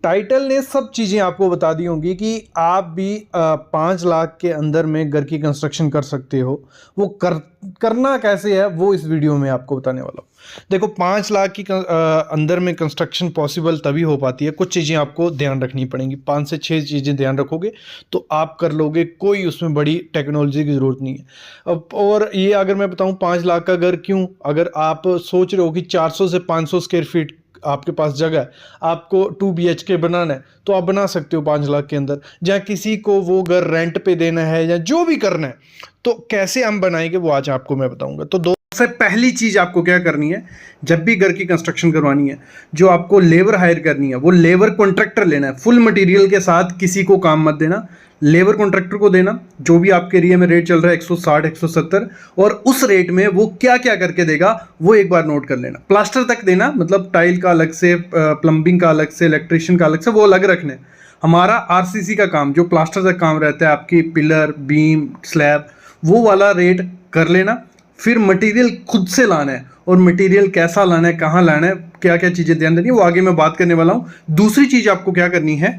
Title ने सब चीज़ें आपको बता दी होंगी कि आप भी 5 लाख के अंदर में घर की कंस्ट्रक्शन कर सकते हो। वो करना कैसे है वो इस वीडियो में आपको बताने वाला हूँ। देखो 5 लाख की अंदर में कंस्ट्रक्शन पॉसिबल तभी हो पाती है, कुछ चीज़ें आपको ध्यान रखनी पड़ेंगी। 5 से 6 चीज़ें ध्यान रखोगे तो आप कर लोगे, कोई उसमें बड़ी टेक्नोलॉजी की ज़रूरत नहीं है। और ये अगर मैं बताऊँ 5 लाख का घर क्यों, अगर आप सोच रहे हो कि 400 से 500 स्क्वायर फीट आपके पास जगह है, आपको 2 BHK बनाना है तो आप बना सकते हो 5 लाख के अंदर। जहाँ किसी को वो घर रेंट पे देना है या जो भी करना है, तो कैसे हम बनाएंगे वो आज आपको मैं बताऊंगा। तो सबसे पहली चीज आपको क्या करनी है, जब भी घर की कंस्ट्रक्शन करवानी है, जो आपको लेबर हायर करनी है वो लेबर कॉन्ट्रैक्टर लेना है। फुल मटेरियल के साथ किसी को काम मत देना, लेबर कॉन्ट्रैक्टर को देना। जो भी आपके एरिया में रेट चल रहा है 160 170, और उस रेट में वो क्या क्या करके देगा वो एक बार नोट कर लेना। प्लास्टर तक देना, मतलब टाइल का अलग से, प्लम्बिंग का अलग से, इलेक्ट्रिशियन का अलग से, वो अलग रखने। हमारा RCC का काम जो प्लास्टर तक काम रहता है, आपकी पिलर, बीम, स्लैब, वो वाला रेट कर लेना। फिर मटेरियल खुद से लाना है, और मटेरियल कैसा लाना है, कहाँ लाना है, क्या क्या चीज़ें ध्यान देनी है वो आगे मैं बात करने वाला हूँ। दूसरी चीज़ आपको क्या करनी है,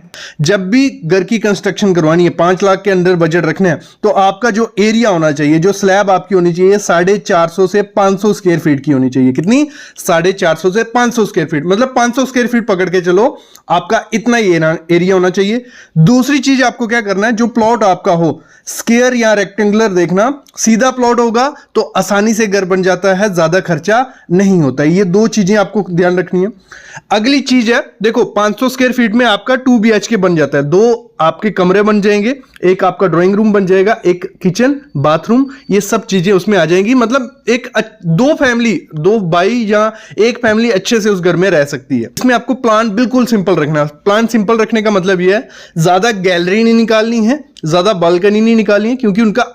जब भी घर की कंस्ट्रक्शन करवानी है, 5 लाख के अंदर बजट रखना है, तो आपका जो एरिया होना चाहिए, जो स्लैब आपकी होनी चाहिए 450 से 500 स्क्वायर फीट की होनी चाहिए। कितनी? 450 से 500 स्क्वायर फीट, मतलब 500 स्क्वायर फीट पकड़ के चलो, आपका इतना ही एरिया होना चाहिए। दूसरी चीज आपको क्या करना है, जो प्लॉट आपका हो, स्क्वायर या रेक्टेंगुलर देखना। सीधा प्लॉट होगा तो आसानी से घर बन जाता है, ज्यादा खर्चा नहीं होता है। ये 2 चीजें आपको ध्यान रखनी है। अगली चीज है, देखो 500 स्क्वायर फीट में आपका 2 BHK बन जाता है। 2 आपके कमरे बन जाएंगे, एक आपका ड्राइंग रूम बन जाएगा, एक किचन, बाथरूम, ये सब चीजें उसमें आ जाएंगी। मतलब एक 2 फैमिली, 2 भाई या एक फैमिली अच्छे से उस घर में रह सकती है। इसमें आपको प्लान बिल्कुल सिंपल रखना। प्लान सिंपल रखने का मतलब यह है, ज्यादा गैलरी नहीं निकालनी है, ज्यादा बालकनी नहीं निकालनी है, क्योंकि उनका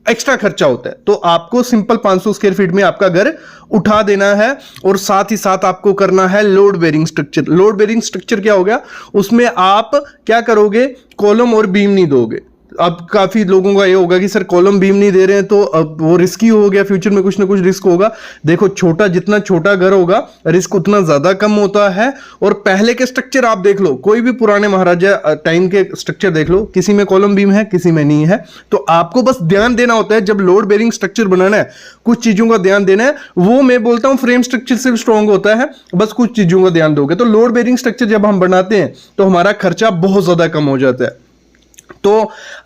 एक्स्ट्रा खर्चा होता है। तो आपको सिंपल 500 स्क्वायर फीट में आपका घर उठा देना है। और साथ ही साथ आपको करना है load bearing structure. Load bearing structure क्या हो गया, उसमें आप क्या करोगे, कॉलम और बीम नहीं दोगे। अब काफी लोगों का ये होगा कि सर कॉलम बीम नहीं दे रहे हैं तो अब वो रिस्की हो गया, फ्यूचर में कुछ ना कुछ रिस्क होगा। देखो जितना छोटा घर होगा रिस्क उतना ज्यादा कम होता है। और पहले के स्ट्रक्चर आप देख लो, कोई भी पुराने महाराजा टाइम के स्ट्रक्चर देख लो, किसी में कॉलम बीम है, किसी में नहीं है। तो आपको बस ध्यान देना होता है, जब लोड बेरिंग स्ट्रक्चर बनाना है कुछ चीजों का ध्यान देना है। वो मैं बोलता हूं फ्रेम स्ट्रक्चर से स्ट्रांग होता है, बस कुछ चीजों का ध्यान दोगे तो लोड बेरिंग स्ट्रक्चर जब हम बनाते हैं तो हमारा खर्चा बहुत ज्यादा कम हो जाता है। तो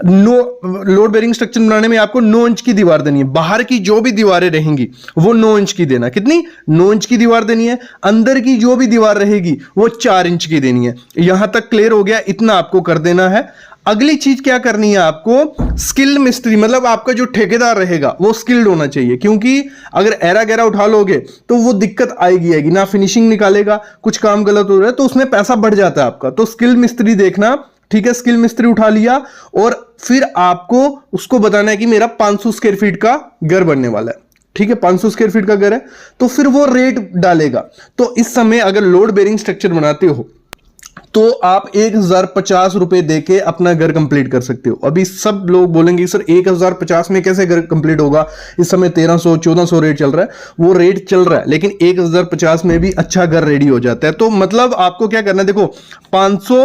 लोड बेरिंग स्ट्रक्चर बनाने में आपको 9 इंच की दीवार देनी है। बाहर की जो भी दीवारें रहेंगी वो 9 इंच की देना। कितनी? 9 इंच की दीवार देनी है। अंदर की जो भी दीवार रहेगी वो 4 इंच की देनी है। यहां तक क्लियर हो गया? इतना आपको कर देना है। अगली चीज क्या करनी है आपको, स्किल्ड मिस्त्री, मतलब आपका जो ठेकेदार रहेगा वो स्किल्ड होना चाहिए। क्योंकि अगर एरा गैरा उठा लोगे तो वो दिक्कत आएगी ना, फिनिशिंग निकालेगा, कुछ काम गलत हो रहा है तो उसमें पैसा बढ़ जाता है आपका। तो स्किल्ड मिस्त्री देखना, ठीक है। स्किल मिस्त्री उठा लिया और फिर आपको उसको बताना है कि मेरा 500 स्क्वायर फीट का घर बनने वाला है, ठीक है। 500 स्क्वायर फीट का घर है तो फिर वो रेट डालेगा। तो इस समय अगर लोड बेरिंग स्ट्रक्चर बनाते हो तो आप 1050 रुपए देके अपना घर कंप्लीट कर सकते हो। अभी सब लोग बोलेंगे सर 1050 में कैसे घर कंप्लीट होगा, इस समय 1300 1400 रेट चल रहा है। वो रेट चल रहा है, लेकिन 1050 में भी अच्छा घर रेडी हो जाता है। तो मतलब आपको क्या करना है, देखो 500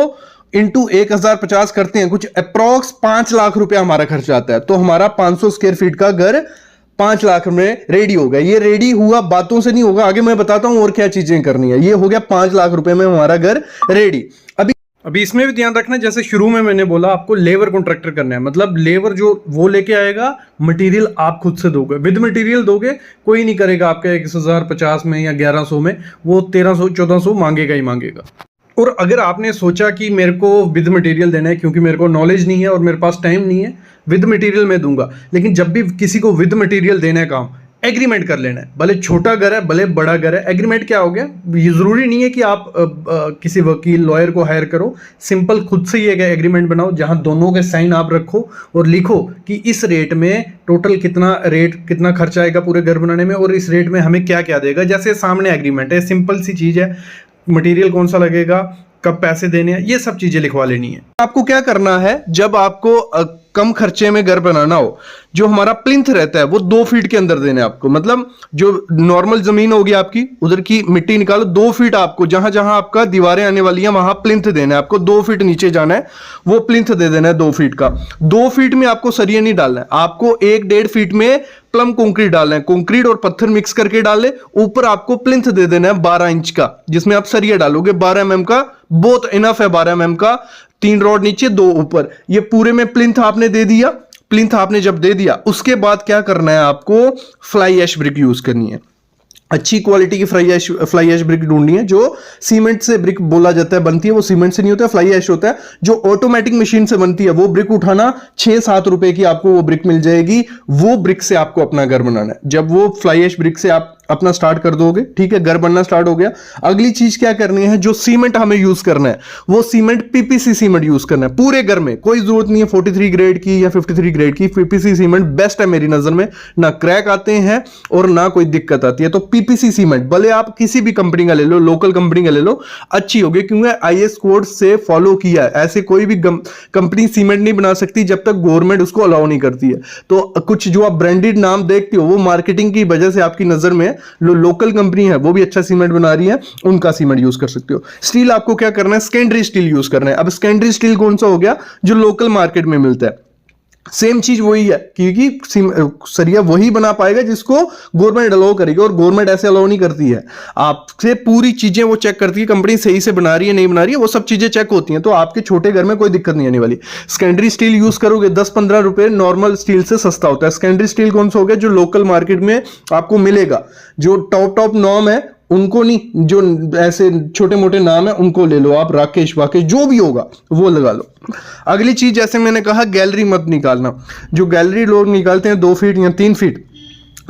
इंटू 1050 करते हैं, कुछ अप्रॉक्स 5 लाख रुपया हमारा खर्चा आता है। तो हमारा 500 स्क्वायर फीट का घर 5 लाख में रेडी होगा। ये रेडी हुआ बातों से नहीं होगा, आगे मैं बताता हूं और क्या चीजें करनी है। ये हो गया 5 लाख रुपए में हमारा घर रेडी। अभी इसमें भी ध्यान रखना, जैसे शुरू में मैंने बोला आपको लेबर कॉन्ट्रैक्टर करना है, मतलब लेबर जो वो लेके आएगा, मटेरियल आप खुद से दोगे, विद मटेरियल दोगे। कोई नहीं करेगा आपका 1050 में या 1100 में, वो 1300 1400 मांगेगा ही मांगेगा। और अगर आपने सोचा कि मेरे को विद मटेरियल देना है क्योंकि मेरे को नॉलेज नहीं है और मेरे पास टाइम नहीं है, विद मटेरियल मैं दूंगा, लेकिन जब भी किसी को विद मटेरियल देना है काम, एग्रीमेंट कर लेना है। भले छोटा घर है भले बड़ा घर है, एग्रीमेंट क्या हो गया, ये जरूरी नहीं है कि आप किसी वकील लॉयर को हायर करो, सिंपल खुद से ही एक एग्रीमेंट बनाओ जहां दोनों के साइन आप रखो और लिखो कि इस रेट में टोटल कितना खर्चा आएगा पूरे घर बनाने में, और इस रेट में हमें क्या क्या देगा। जैसे सामने एग्रीमेंट है, सिंपल सी चीज है, मटेरियल कौन सा लगेगा, कब पैसे देने हैं, ये सब चीजें लिखवा लेनी है। आपको क्या करना है, जब आपको कम खर्चे में घर बनाना हो, जो हमारा प्लिंथ रहता है वो 2 फीट के अंदर देना है आपको। मतलब जो नॉर्मल जमीन होगी आपकी, उधर की मिट्टी निकालो, 2 फीट आपको जहां जहां आपका दीवारें आने वाली हैं वहां प्लिंथ देना है आपको। 2 फीट नीचे जाना है, वो प्लिंथ दे देना है 2 फीट का। 2 फीट में आपको सरिया नहीं डालना है, आपको 1-1.5 फीट में प्लम कंक्रीट डालना है। कंक्रीट और पत्थर मिक्स करके डाले, ऊपर आपको प्लिंथ दे देना है 12 इंच का, जिसमें आप सरिया डालोगे 12 mm का, बहुत इनफ है 12 mm का। 3 रॉड नीचे 2 ऊपर, ये पूरे में प्लिंथ आपने दे दिया। प्लिंथ आपने जब दे दिया उसके बाद क्या करना है, आपको फ्लाई ऐश ब्रिक यूज करनी है। अच्छी क्वालिटी की फ्लाई ऐश ब्रिक ढूंढनी है। जो सीमेंट से ब्रिक बोला जाता है बनती है, वो सीमेंट से नहीं होता है, फ्लाई ऐश होता है। जो ऑटोमेटिक मशीन से बनती है वो ब्रिक उठाना, 6-7 रुपए की आपको वो ब्रिक मिल जाएगी। वो ब्रिक से आपको अपना घर बनाना है। जब वो फ्लाई ऐश ब्रिक से आप अपना स्टार्ट कर दोगे, ठीक है, घर बनना स्टार्ट हो गया। अगली चीज क्या करनी है, जो सीमेंट हमें यूज करना है वो सीमेंट पीपीसी सीमेंट यूज करना है पूरे घर में। कोई जरूरत नहीं है 43 ग्रेड की या 53 ग्रेड की। पीपीसी सीमेंट बेस्ट है मेरी नजर में, ना क्रैक आते हैं और ना कोई दिक्कत आती है। तो पीपीसी सीमेंट भले आप किसी भी कंपनी का ले लो, लोकल कंपनी का ले लो, अच्छी होगी, क्योंकि आईएस कोड से फॉलो किया है। ऐसे कोई भी कंपनी सीमेंट नहीं बना सकती जब तक गवर्नमेंट उसको अलाउ नहीं करती है। तो कुछ जो आप ब्रांडेड नाम देखते हो वो मार्केटिंग की वजह से आपकी नजर में लोकल कंपनी है वो भी अच्छा सीमेंट बना रही है, उनका सीमेंट यूज कर सकते हो। स्टील आपको क्या करना है, सेकेंडरी स्टील यूज करना है। अब सेकेंडरी स्टील कौन सा हो गया, जो लोकल मार्केट में मिलता है। सेम चीज वही है, क्योंकि सरिया वही बना पाएगा जिसको गवर्नमेंट अलाउ करेगी, और गवर्नमेंट ऐसे अलाउ नहीं करती है। आपसे पूरी चीजें वो चेक करती है, कंपनी सही से बना रही है नहीं बना रही है, वो सब चीजें चेक होती हैं। तो आपके छोटे घर में कोई दिक्कत नहीं आने वाली। सेकेंडरी स्टील यूज करोगे 10-15 रुपए नॉर्मल स्टील से सस्ता होता है। सेकेंडरी स्टील कौन सा हो गया, जो लोकल मार्केट में आपको मिलेगा। जो टॉप नॉर्म है उनको नहीं, जो ऐसे छोटे मोटे नाम है उनको ले लो आप, राकेश वाकेश जो भी होगा वो लगा लो। अगली चीज, जैसे मैंने कहा, गैलरी मत निकालना। जो गैलरी लोग निकालते हैं 2 फीट या 3 फीट,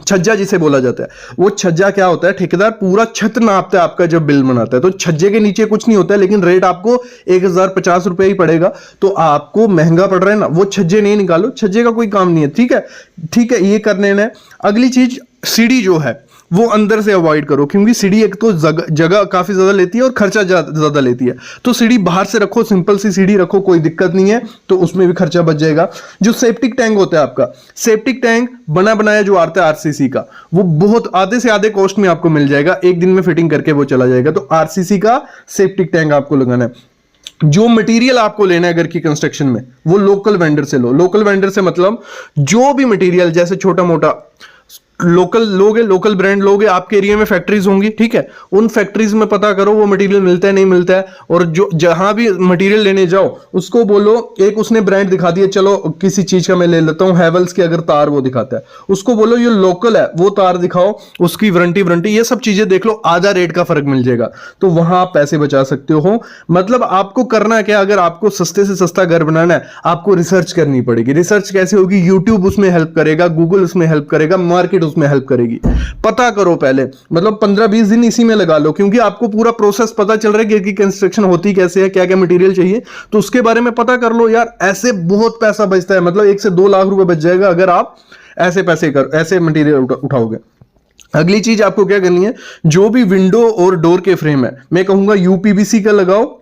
छज्जा जिसे बोला जाता है, वो छज्जा क्या होता है, ठेकेदार पूरा छत नापता है आपका जब बिल बनाता है। तो छज्जे के नीचे कुछ नहीं होता है, लेकिन रेट आपको 1050 रुपए ही पड़ेगा। तो आपको महंगा पड़ रहा है ना, वो छज्जे नहीं निकालो, छज्जे का कोई काम नहीं है। ठीक है, ठीक है, ये कर लेना है। अगली चीज, सीढ़ी जो है वो अंदर से अवॉइड करो, क्योंकि सीढ़ी एक तो जगह काफी ज्यादा लेती है और खर्चा ज्यादा लेती है। तो सीढ़ी बाहर से रखो, सिंपल सी सीढ़ी रखो, कोई दिक्कत नहीं है, तो उसमें भी खर्चा बच जाएगा। जो सेप्टिक टैंक होता है आपका, सेप्टिक टैंक बना बनाया जो आता है आरसीसी का, वो बहुत आधे से आधे कॉस्ट में आपको मिल जाएगा, एक दिन में फिटिंग करके वो चला जाएगा। तो आरसीसी का सेप्टिक टैंक आपको लगाना है। जो मटेरियल आपको लेना है घर की कंस्ट्रक्शन में, वो लोकल वेंडर से लो। लोकल वेंडर से मतलब जो भी मटेरियल, जैसे छोटा मोटा लोकल लोगे, लोकल ब्रांड लोगे, आपके एरिया में फैक्ट्रीज होंगी, ठीक है, उन फैक्ट्रीज में पता करो वो मटेरियल मिलता है नहीं मिलता है। और जो जहां भी मटेरियल लेने जाओ उसको बोलो, एक उसने ब्रांड दिखा दिया, चलो किसी चीज का मैं ले लेता हूं, हैवेल्स की अगर तार वो दिखाता है, उसको बोलो ये लोकल है, वो तार दिखाओ, उसकी वारंटी ये सब चीजें देख लो, आधा रेट का फर्क मिल जाएगा। तो वहां आप पैसे बचा सकते हो। मतलब आपको करना क्या, अगर आपको सस्ते से सस्ता घर बनाना है, आपको रिसर्च करनी पड़ेगी। रिसर्च कैसे होगी, यूट्यूब उसमें हेल्प करेगा, गूगल उसमें हेल्प करेगा, मार्केट उसमें हेल्प करेगी। पता करो पहले, मतलब 15-20 दिन इसी में लगा लो, क्योंकि आपको पूरा प्रोसेस पता चल रहा है कि कंस्ट्रक्शन होती कैसे है, क्या क्या मटेरियल चाहिए, तो उसके बारे में पता कर लो यार। ऐसे बहुत पैसा बचता है, मतलब 1 से 2 लाख रुपए बच जाएगा अगर आप ऐसे मटेरियल उठाओगे। अगली चीज आपको क्या करनी है, जो भी विंडो और डोर के फ्रेम है, मैं कहूंगा यूपीवीसी का लगाओ,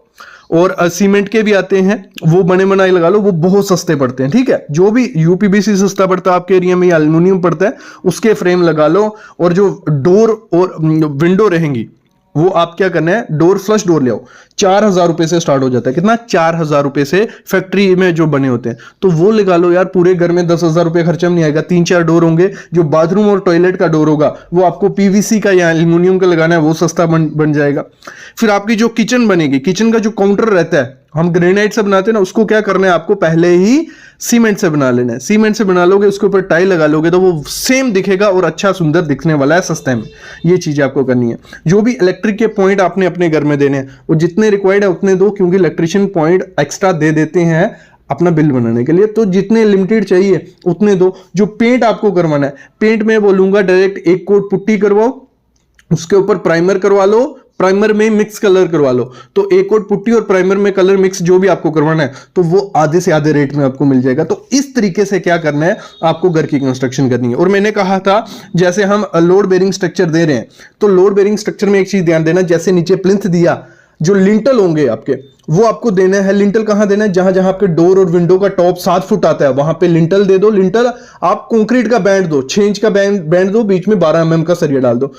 और सीमेंट के भी आते हैं, वो बने बनाए लगा लो, वो बहुत सस्ते पड़ते हैं। ठीक है, जो भी यूपीवीसी सस्ता पड़ता है आपके एरिया में या एल्युमिनियम पड़ता है, उसके फ्रेम लगा लो। और जो डोर और विंडो रहेंगी वो आप क्या करना है, डोर फ्लश डोर ले आओ, 4000 रुपए से स्टार्ट हो जाता है। कितना, 4000 रुपए से फैक्ट्री में जो बने होते हैं, तो वो लगा लो यार। पूरे घर में 10,000 रुपए खर्चा नहीं आएगा, 3-4 डोर होंगे। जो बाथरूम और टॉयलेट का डोर होगा वो आपको पीवीसी का या एल्युमिनियम का लगाना है, वो सस्ता बन जाएगा। फिर आपकी जो किचन बनेगी, किचन का जो काउंटर रहता है, हम ग्रेनाइट से बनाते हैं ना, उसको क्या करना है, आपको पहले ही सीमेंट से बना लेना है। सीमेंट से बना लोगे, उसके ऊपर टाइल लगा लोगे, तो वो सेम दिखेगा और अच्छा सुंदर दिखने वाला है सस्ते में। ये चीज आपको करनी है। जो भी इलेक्ट्रिक के पॉइंट आपने अपने घर में देने हैं, वो जितने रिक्वायर्ड है उतने दो, क्योंकि इलेक्ट्रिशियन पॉइंट एक्स्ट्रा दे देते हैं अपना बिल बनाने के लिए। तो जितने लिमिटेड चाहिए उतने दो। जो पेंट आपको करवाना है, पेंट में बोलूंगा डायरेक्ट 1 कोट पुट्टी करवाओ, उसके ऊपर प्राइमर करवा लो, प्राइमर में मिक्स कलर करवा लो। तो 1 कोट पुट्टी और प्राइमर में कलर मिक्स जो भी आपको करवाना है, तो वो आधे से आधे रेट में आपको मिल जाएगा। तो इस तरीके से क्या करना है, आपको घर की कंस्ट्रक्शन करनी है। और मैंने कहा था, जैसे हम लोड बेरिंग स्ट्रक्चर दे रहे हैं, तो लोड बेरिंग स्ट्रक्चर में एक चीज ध्यान देना, जैसे नीचे प्लिंथ दिया, जो लिंटल होंगे आपके, वो आपको देना है। लिंटल कहां देना है? जहां जहां आपके डोर और विंडो का टॉप 7 फुट आता है वहां पे लिंटल दे दो। लिंटल आप कंक्रीट का बैंड दो, 6 इंच का बैंड दो, बीच में 12 mm का सरिया डाल दो।